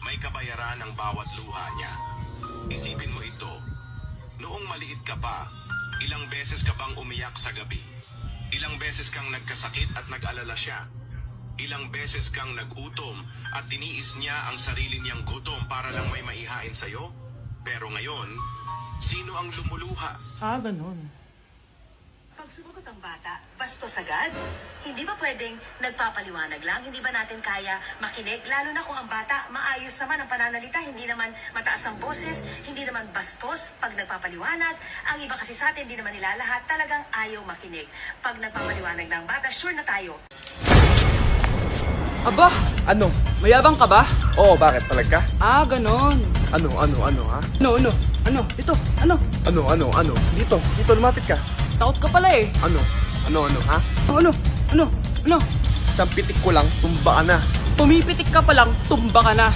may kabayaran ang bawat luha niya. Isipin mo ito, noong maliit ka pa, ilang beses ka bang umiyak sa gabi? Ilang beses kang nagkasakit at nag-alala siya? Ilang beses kang nagutom at tiniis niya ang sarili niyang gutom para lang may maihain sa'yo? Pero ngayon, sino ang lumuluha? Ganun. Pag sumagot ang bata, bastos agad? Hindi ba pwedeng nagpapaliwanag lang? Hindi ba natin kaya makinig? Lalo na kung ang bata, maayos naman ang pananalita, hindi naman mataas ang boses, hindi naman bastos pag nagpapaliwanag. Ang iba kasi sa atin, hindi naman nila lahat talagang ayaw makinig. Pag nagpapaliwanag na ang bata, sure na tayo. Aba, Ano? mayabang ka ba? Oo, bakit? Talag ka? Ganon. Ano, ha? Ano? Ito, ano? Ano? Dito, lumapit ka. Takot ka pala eh. Ano, ha? Ano? Isang pitik ko lang, tumba ka na. Pumipitik ka pa lang, tumba ka na.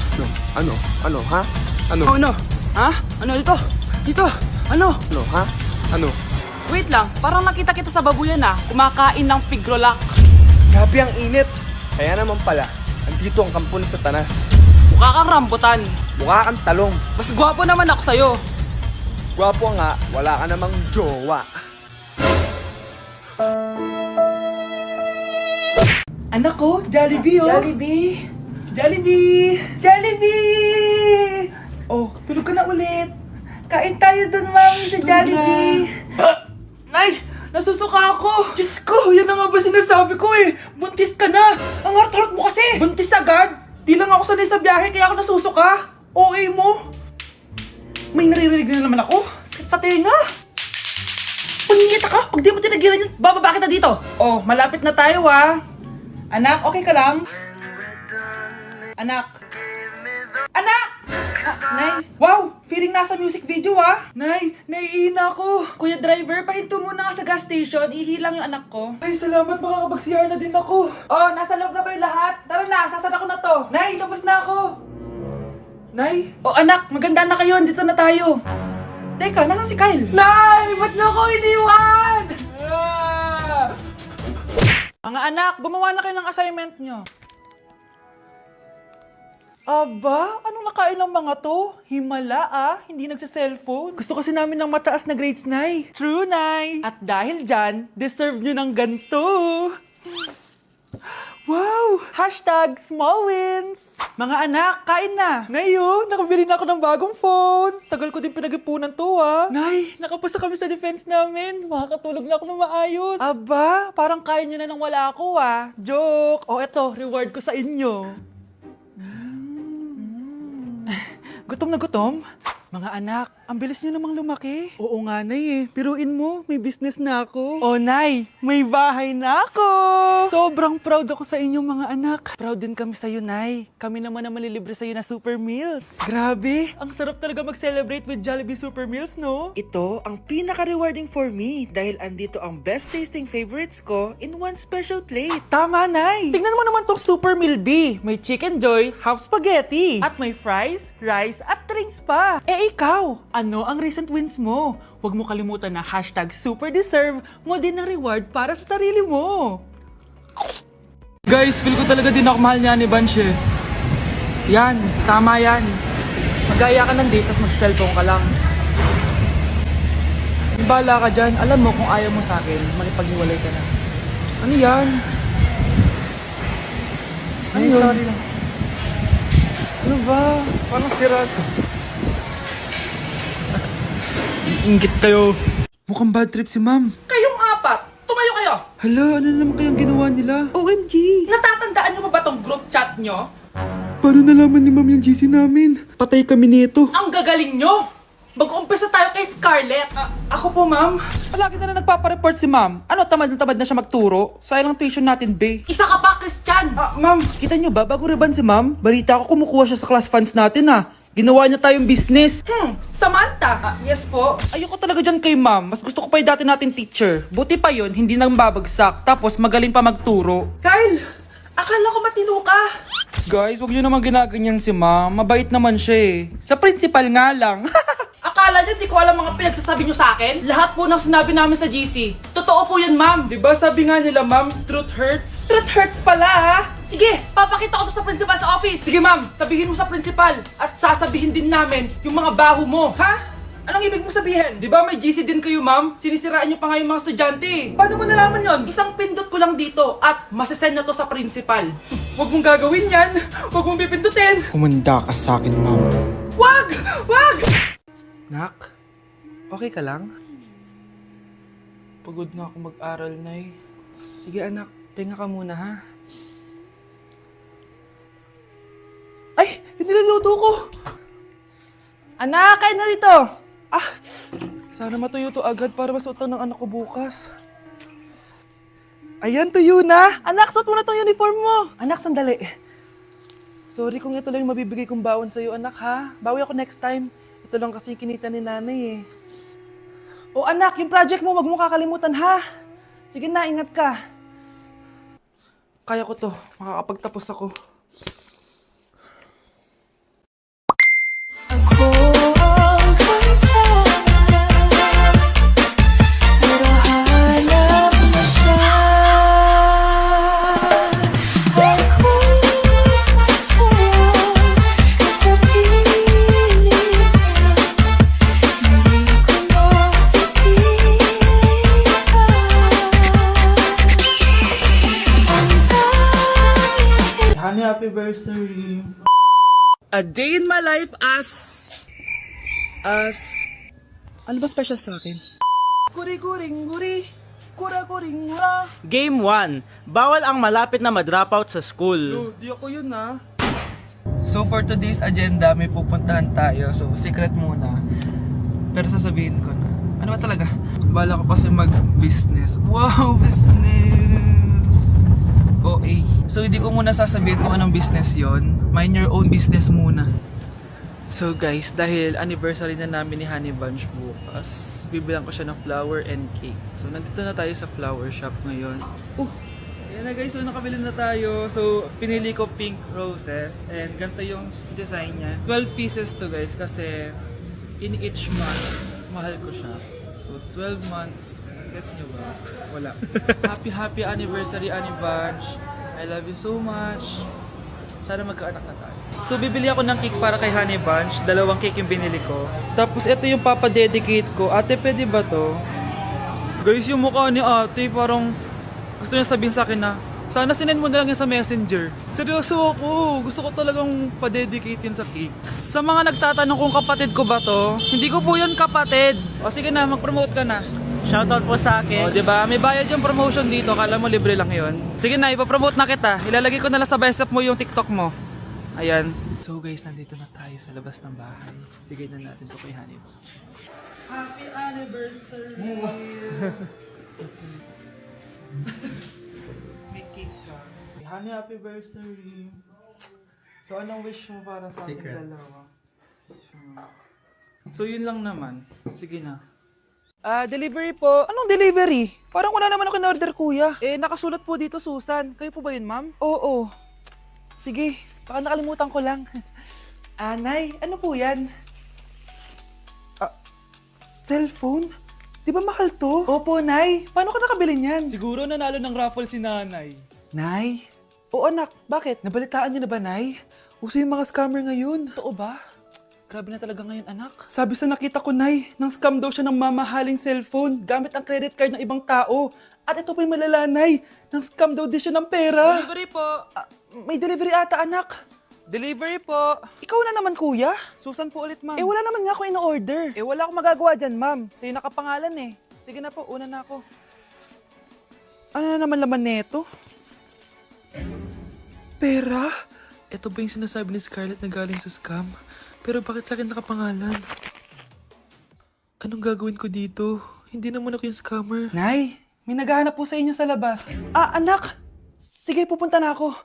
Ano, ha? Ano? Ha? Ano ito? Dito, ano? Ano, ha? Ano? Wait lang, parang nakita kita sa babuyan kumakain ng pigrolak. Grabe ang init. Kaya naman pala, andito ang kampo ni Satanas. Mukha kang rambutan. Mukha kang talong. Mas gwapo naman ako sa'yo. Gwapo nga, wala ka namang jowa. Anak ko, Jollibee oh. Jollibee! Oh, tulog ka na ulit. Kain tayo dun, mami, sa Jollibee. Nay, nasusuka ako. Diyos ko, yan na nga ba sinasabi ko eh. Buntis ka na. Ang harot-harot mo kasi. Buntis agad? Di lang ako sanay sa biyahe, kaya ako nasusuka. Okay mo? May naririnig na naman ako. Sakit sa tenga. Punyeta ka, pag di mo tinagilan yun, bababa kita dito. Oh, malapit na tayo Anak, okay ka lang? Anak! Nay! Wow! Feeling nasa music video Nay, naiihina ako. Kuya driver, pahinto muna nga sa gas station. Ihilang yung anak ko. Ay, salamat. Makakapag-CR na din ako. Oh, nasa loob na ba yung lahat? Tara na, sasan ako na to. Nay, tapos na ako. Nay? Oh, anak, maganda na kayo. Dito na tayo. Teka, nasan si Kyle? Nay! Ba't niyo ako iniwan? Mga anak, gumawa na kayo ng assignment nyo. Aba, anong nakain ng mga to? Himala hindi nagsa-cellphone. Gusto kasi namin ng mataas na grades, Nay. True, Nay. At dahil dyan, deserve nyo ng ganito. Wow! Hashtag small wins! Mga anak, kain na! Ngayon, nakabili na ako ng bagong phone. Tagal ko din pinag-ipunan to Nay, nakapasa kami sa defense namin. Makakatulog na ako ng maayos. Aba, parang kaya nyo na nang wala ako Joke! O eto, reward ko sa inyo. Gutom na gutom? Mga anak, ang bilis niyo namang lumaki. Oo nga, Nay Piruin mo, may business na ako. Oh, Nay, may bahay na ako! Sobrang proud ako sa inyo, mga anak. Proud din kami sa'yo, Nay. Kami naman na malilibre sa'yo na Super Meals. Grabe, ang sarap talaga mag-celebrate with Jollibee Super Meals, no? Ito ang pinaka-rewarding for me dahil andito ang best tasting favorites ko in one special plate. Tama, Nay! Tingnan mo naman tong Super Meal B. May Chicken Joy, half spaghetti. At may fries, rice, at drinks pa. Ikaw, ano ang recent wins mo? Huwag mo kalimutan na hashtag superdeserve mo din ng reward para sa sarili mo. Guys, feel ko talaga din ako mahal niya ni Banche. Yan, tama yan. Magaya ka ng date, tas mag-cellphone ka lang. Bala ka dyan, alam mo kung ayaw mo sa akin, makipag-iwalay ka na. Ano yan? Ano yun? Sorry lang. Ano ba? Parang sira to. Ingit kayo. Mukhang bad trip si ma'am. Kayong apat! Tumayo kayo! Hala, ano naman kayang ginawa nila? OMG! Natatandaan nyo ba tong group chat nyo? Paano nalaman ni ma'am yung GC namin? Patay kami nito. Ang gagaling nyo! Mag-uumpisa tayo kay Scarlett. Ako po, ma'am. Palagi na nagpapareport si ma'am. Ano, tamad na siya magturo? Sayang lang tuition natin, be. Isa ka pa, Christian! Ma'am, kita nyo ba, bago riban si ma'am, balita ko kumukuha siya sa class funds natin, Ginawa niya tayong business. Samantha! Yes po. Ayoko talaga dyan kay ma'am. Mas gusto ko pa yung dati natin teacher. Buti pa yun, hindi nang babagsak. Tapos magaling pa magturo. Kyle! Akala ko matino ka. Guys, huwag nyo naman ginaganyan si ma'am. Mabait naman siya Sa principal nga lang. Akala niyo di ko alam mga pinagsasabi niyo sa akin? Lahat po ng sinabi namin sa GC. Totoo po yan, ma'am. Diba sabi nga nila, ma'am, truth hurts? Truth hurts pala, Sige Sige, papakita ko to sa principal sa office. Sige ma'am, sabihin mo sa principal. At sasabihin din namin yung mga baho mo. Ha? Anong ibig mo sabihin? Di ba may GC din kayo ma'am? Sinisiraan nyo pa nga yung mga estudyante. Paano mo nalaman yon? Isang pindot ko lang dito at masasend na to sa principal. Huwag mong gagawin yan. Huwag mong pipindutin. Humanda ka sa akin, ma'am. Wag! Wag! Nak, okay ka lang? Pagod na ako mag-aral, Nay. Sige anak, tinga ka muna ha. Ay! Yung niluluto ko! Anak, kain na dito! Ah! Sana matuyo to agad para masuotan ng anak ko bukas. Ayan, tuyo na! Anak, suot mo na tong uniform mo! Anak, sandali. Sorry kung ito lang yung mabibigay kong bawon sa'yo, anak ha. Bawi ako next time. Ito lang kasi yung kinita ni nanay eh. O anak, yung project mo, wag mo kakalimutan ha. Sige na, ingat ka. Kaya ko to. Makakapagtapos ako. Ako ang kasama, pero hanap mo siya. Ako masaya sa piling niya. Hindi ko mapipigilan. Ang dami. Honey, happy birthday. A day in my life as... Ano ba special sa akin? Guri-guring guri. Kura-guring gura. Game 1. Bawal ang malapit na ma-dropout sa school. Yo, di ako yun ha. So for today's agenda, may pupuntahan tayo. So secret muna. Pero sasabihin ko na. Ano ba talaga? Bala ko kasi mag-business. Wow, business! OA. So hindi ko muna sasabihin kung anong business yon. Mind your own business muna. So guys, dahil anniversary na namin ni Honey Bunch bukas, bibilang ko siya ng flower and cake. So nandito na tayo sa flower shop ngayon. Ayan na guys, so nakabili na tayo. So pinili ko pink roses and ganito yung design niya. 12 pieces to guys kasi in each month, mahal ko siya. So 12 months, gets nyo ba? Wala. Happy anniversary Honey Bunch. I love you so much. Sana magkaanak na tayo. So bibili ako ng cake para kay Honey Bunch. 2 cake yung binili ko. Tapos ito yung papadedicate ko. Ate, pwede ba to? Guys, yung mukha ni ate parang gusto niya sabihin sa akin na sana sinend mo na lang yan sa messenger. Seryoso ako. Gusto ko talagang padedicate yun sa cake. Sa mga nagtatanong kung kapatid ko ba to, hindi ko po yun kapatid. O sige na, mag-promote ka na. Shoutout po sa O, akin. diba? May bayad yung promotion dito. Kala mo libre lang yon. Sige na, ipapromote na kita. Ilalagay ko na lang sa bicep mo yung TikTok mo. Ayan. So guys, nandito na tayo sa labas ng bahay. Bigay na natin to kay Honey Bunch. Happy anniversary! May cake ka. Honey, happy anniversary! So anong wish mo para sa ating dalawa? So yun lang naman. Sige na. Delivery po. Anong delivery? Parang wala naman ako in-order, kuya. Nakasulat po dito, Susan. Kayo po ba yun, ma'am? Oo. Sige, baka nakalimutan ko lang. Nay, ano po yan? Cellphone? Di ba mahal to? Opo, Nay. Paano ka nakabili niyan? Siguro nanalo ng raffle si nanay. Nay? Oo, anak. Bakit? Nabalitaan niyo na ba, Nay? Uso yung mga scammer ngayon. Totoo ba? Grabe na talaga ngayon, anak. Sabi sa nakita ko, Nay, nang scam daw siya ng mamahaling cellphone gamit ang credit card ng ibang tao. At ito pa'y malala, Nay, nang scam daw din siya ng pera. Delivery po. May delivery ata, anak. Delivery po. Ikaw na naman, kuya. Susan po ulit, ma'am. Wala naman nga ako in-order. Wala akong magagawa dyan, ma'am. Sa'yo nakapangalan eh. Sige na po, una na ako. Ano na naman laman neto? Pera? Ito ba yung sinasabi ni Scarlett na galing sa scam? Pero bakit sa akin nakapangalan? Anong gagawin ko dito? Hindi naman ako yung scammer. Nay, may naghahanap po sa inyo sa labas. Anak! Sige, pupunta na ako.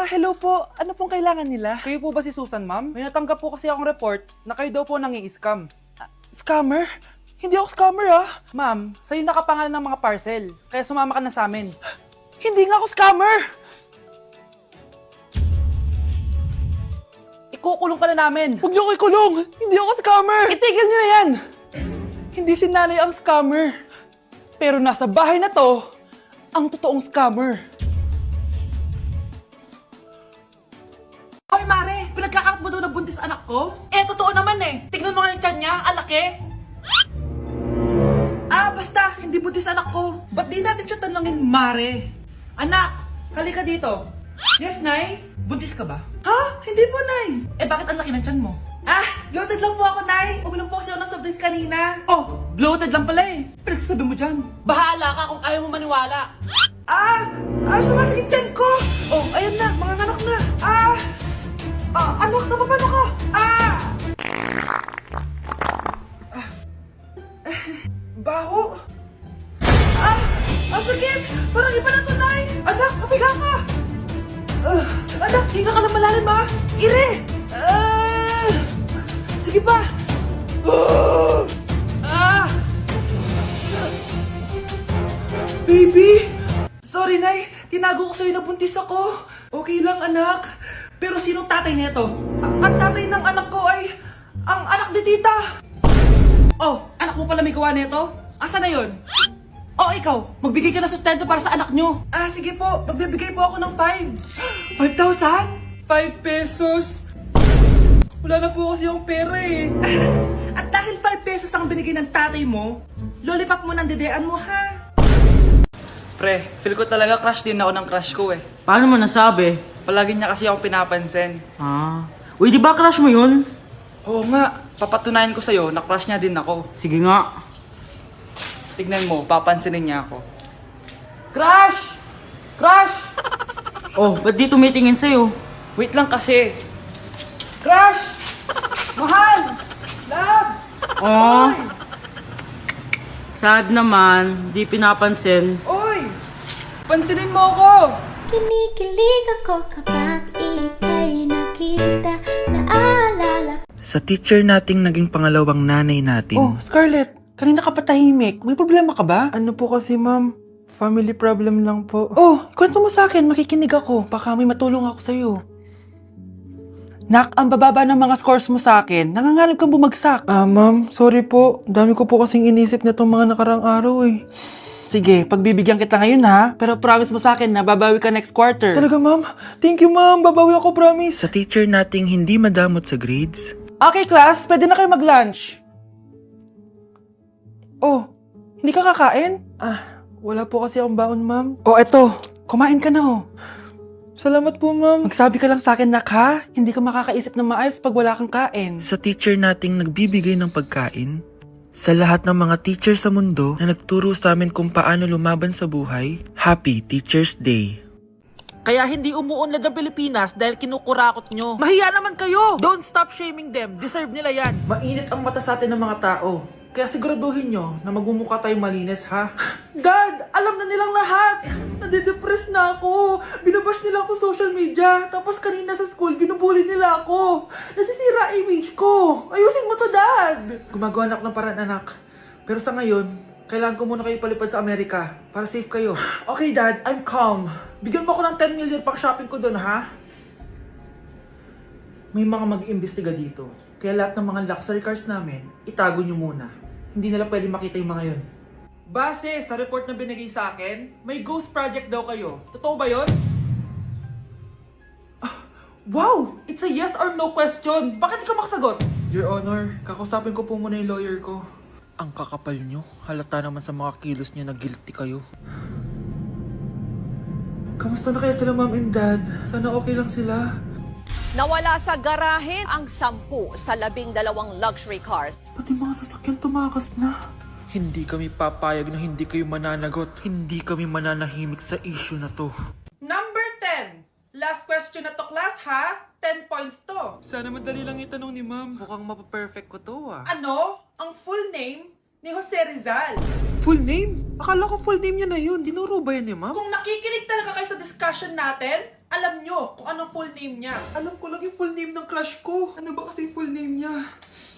Hello po. Ano pong kailangan nila? Kayo po ba si Susan, ma'am? May natanggap po kasi akong report na kayo daw po nangi-scam. Scammer? Hindi ako scammer, Ma'am, sa'yo nakapangalan ng mga parcel. Kaya sumama ka na sa amin. Hindi nga ako scammer! Ikukulong ka na namin. Huwag niyo ko ikulong! Hindi ako scammer! Itigil niyo na yan! Hindi si nanay ang scammer. Pero nasa bahay na to, ang totoong scammer. Hoy Mare, pinagkakarat mo daw na buntis anak ko? Eh, totoo naman eh. Tignan mo nga yung tiyan niya, ang laki. Basta, hindi buntis anak ko. Ba't di natin siya tanongin, Mare? Anak, halika dito. Yes, Nay? Buntis ka ba? Ha? Hindi po, Nay. Eh, bakit ang laki ng tiyan mo? Bloated lang po ako, Nay. Uminom po kasi ako ng sobris kanina. Oh, bloated lang pala eh. Pinagsasabi mo dyan. Bahala ka kung ayaw mo maniwala. Sumasakit tiyan ko. Oh, ayun na, mga anak na. Anak, napapano ka? Baho. Ang sakit. Parang iba na to, Nay. Anak, papiga ka. Anak, hinga ka na malalim, ha? Ire. Sige pa. Baby. Sorry, Nay. Tinago ko sa'yo na buntis ako. Okay lang, anak. Pero sinong tatay nito? Ang tatay ng anak ko ay ang anak ni tita. Oh, anak mo pala may gawa nito? Asa na yun? Oh, ikaw, magbigay ka ng sustento para sa anak nyo. Sige po, magbibigay po ako ng 5. 5,000? 5 pesos? Wala na po kasi yung pera eh. At dahil 5 pesos ang binigay ng tatay mo, lollipop mo ng dedean mo, ha? Pre, feel ko talaga crush din ako ng crush ko eh. Paano mo nasabi? Palagi niya kasi ako pinapansin. Uy, di ba crush mo yun? Oo nga, papatunayan ko sa'yo na crush niya din ako. Sige nga. Tignan mo, papansinin niya ako. Crush! Crush! Oh, ba't di tumitingin sa'yo? Wait lang kasi. Crush! Mahal! Love! Oh. Sad naman, di pinapansin. Oy! Pansinin mo ako! Kinikilig ako kapag ika'y nakita. Naalala Sa teacher nating naging pangalawang nanay natin, Oh, Scarlett, kanina ka pa tahimik. May problema ka ba? Ano po kasi, ma'am? Family problem lang po. Oh, kwento mo sa akin. Makikinig ako. Baka may matulong ako sa'yo. Nak, ang bababa ng mga scores mo sa akin. Nangangalib kang bumagsak. Ma'am, sorry po. Dami ko po kasing inisip na itong mga nakarang araw eh. Sige, pagbibigyan kita ngayon ha. Pero promise mo sa akin na babawi ka next quarter. Talaga, ma'am? Thank you, ma'am. Babawi ako, promise. sa teacher nating hindi madamot sa grades, Okay, class. Pwede na kayo mag-lunch. Oh, hindi ka kakain? Wala po kasi akong baon, ma'am. Oh, eto. Kumain ka na, oh. Salamat po, ma'am. Magsabi ka lang sa akin, Nak, ha? Hindi ka makakaisip ng maayos pag wala kang kain. sa teacher nating nagbibigay ng pagkain, sa lahat ng mga teacher sa mundo na nagturo sa amin kung paano lumaban sa buhay, Happy Teacher's Day! Kaya hindi umuunlad ang Pilipinas dahil kinukurakot nyo. Mahiya naman kayo! Don't stop shaming them. Deserve nila yan. Mainit ang mata sa atin ng mga tao. Kaya siguraduhin nyo na magmumukha tayong malinis, ha? Dad! Alam na nilang lahat! Nadidepress na ako! Binabash nila ako sa social media. Tapos kanina sa school, binubuli nila ako. Nasisira image ko. Ayusin mo to, Dad! Gumagawa na ako ng paraan, anak. Pero sa ngayon, kailangan ko muna kayo palipad sa Amerika para safe kayo. Okay, Dad. I'm calm. Bigyan mo ako ng 10 million pang shopping ko doon, ha? May mga mag-iimbestiga dito. Kaya lahat ng mga luxury cars namin, itago nyo muna. Hindi nila pwede makita yung mga yun. Base sa report na binigay sa akin, may ghost project daw kayo. Totoo ba yun? Wow! It's a yes or no question. Bakit di ka makasagot? Your Honor, kakusapin ko po muna yung lawyer ko. Ang kakapal nyo, halata naman sa mga kilos nyo na guilty kayo. Kamusta na kaya sila, Mom and Dad? Sana okay lang sila. Nawala sa garahe ang 10 sa 12 luxury cars. Pati mga sasakyan tumakas na. Hindi kami papayag na hindi kayo mananagot. Hindi kami mananahimik sa issue na to. Number 10. Last question na to, class, ha? 10 points to. Sana madali lang itanong ni ma'am. Mukhang mapaperfect ko to Ano? Ang full name ni Jose Rizal. Full name? Akala ko full name niya na yun. Dinuro ba yan ni ma'am? Kung nakikinig talaga kayo sa discussion natin, alam nyo kung anong full name niya. Alam ko lang yung full name ng crush ko. Ano ba kasi full name niya?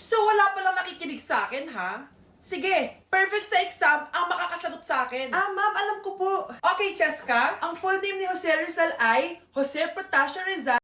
So wala palang nakikinig sa akin, ha? Sige, perfect sa exam ang makakasagot sa akin. Ma'am, alam ko po. Okay, Cheska, ang full name ni Jose Rizal ay Jose Protasio Rizal.